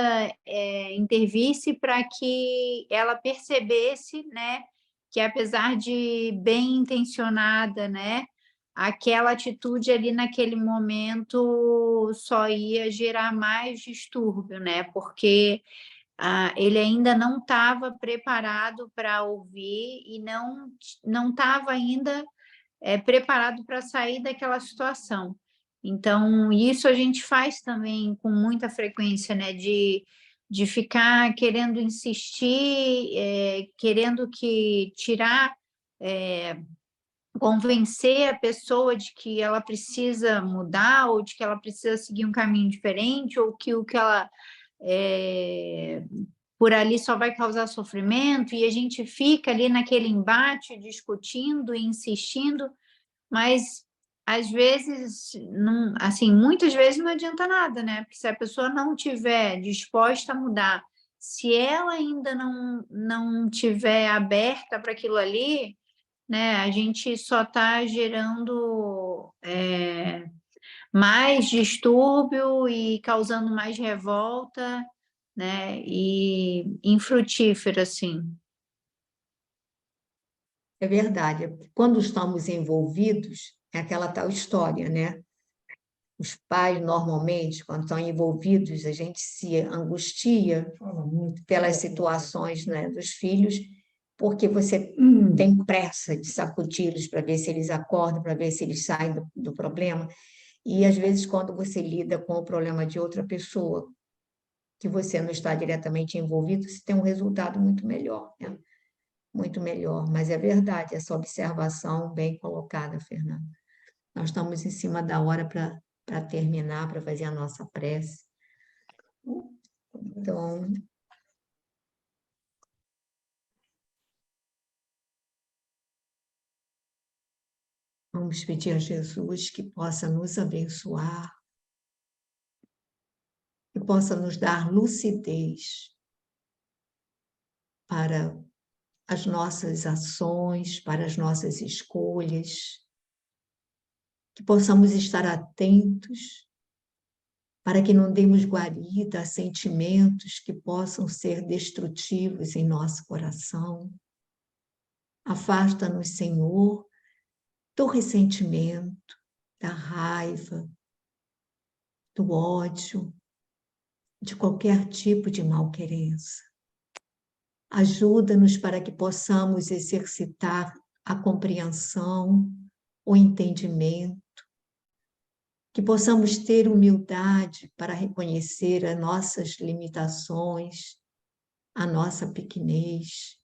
intervisse para que ela percebesse, né? Que apesar de bem intencionada, né? Aquela atitude ali naquele momento só ia gerar mais distúrbio, né? Porque ele ainda não estava preparado para ouvir e não estava ainda preparado para sair daquela situação. Então, isso a gente faz também com muita frequência, né? De ficar querendo insistir, querendo que tirar... convencer a pessoa de que ela precisa mudar ou de que ela precisa seguir um caminho diferente ou que o que ela por ali só vai causar sofrimento, e a gente fica ali naquele embate, discutindo e insistindo, mas às vezes, não, assim, muitas vezes não adianta nada, né? Porque se a pessoa não estiver disposta a mudar, se ela ainda não tiver aberta para aquilo ali, né? A gente só está gerando mais distúrbio e causando mais revolta, né? E infrutífero, assim. É verdade. Quando estamos envolvidos, é aquela tal história, né? Os pais, normalmente, quando estão envolvidos, a gente se angustia Fala muito. pelas situações, né, dos filhos, porque você tem pressa de sacudi-los para ver se eles acordam, para ver se eles saem do problema. E, às vezes, quando você lida com o problema de outra pessoa, que você não está diretamente envolvido, você tem um resultado muito melhor, né? Muito melhor. Mas é verdade, essa observação bem colocada, Fernanda. Nós estamos em cima da hora para terminar, para fazer a nossa prece. Então, vamos pedir a Jesus que possa nos abençoar, que possa nos dar lucidez para as nossas ações, para as nossas escolhas, que possamos estar atentos para que não demos guarida a sentimentos que possam ser destrutivos em nosso coração. Afasta-nos, Senhor, do ressentimento, da raiva, do ódio, de qualquer tipo de malquerença. Ajuda-nos para que possamos exercitar a compreensão, o entendimento, que possamos ter humildade para reconhecer as nossas limitações, a nossa pequenez.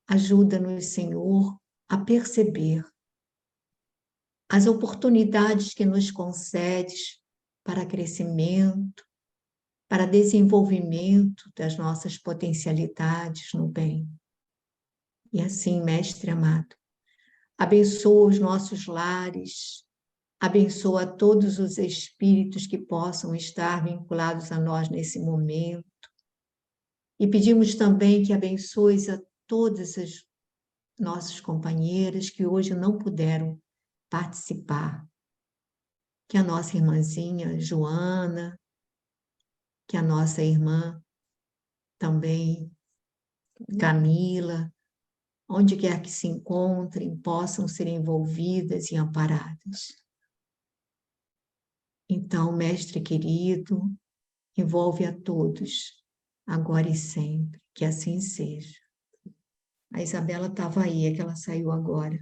Ajuda-nos, Senhor, a perceber as oportunidades que nos concedes para crescimento, para desenvolvimento das nossas potencialidades no bem. E assim, Mestre amado, abençoa os nossos lares, abençoa todos os espíritos que possam estar vinculados a nós nesse momento. E pedimos também que abençoes a todas as nossas companheiras que hoje não puderam participar. Que a nossa irmãzinha Joana, que a nossa irmã também Camila, onde quer que se encontrem, possam ser envolvidas e amparadas. Então, Mestre querido, envolve a todos, agora e sempre, que assim seja. A Isabela estava aí, é que ela saiu agora.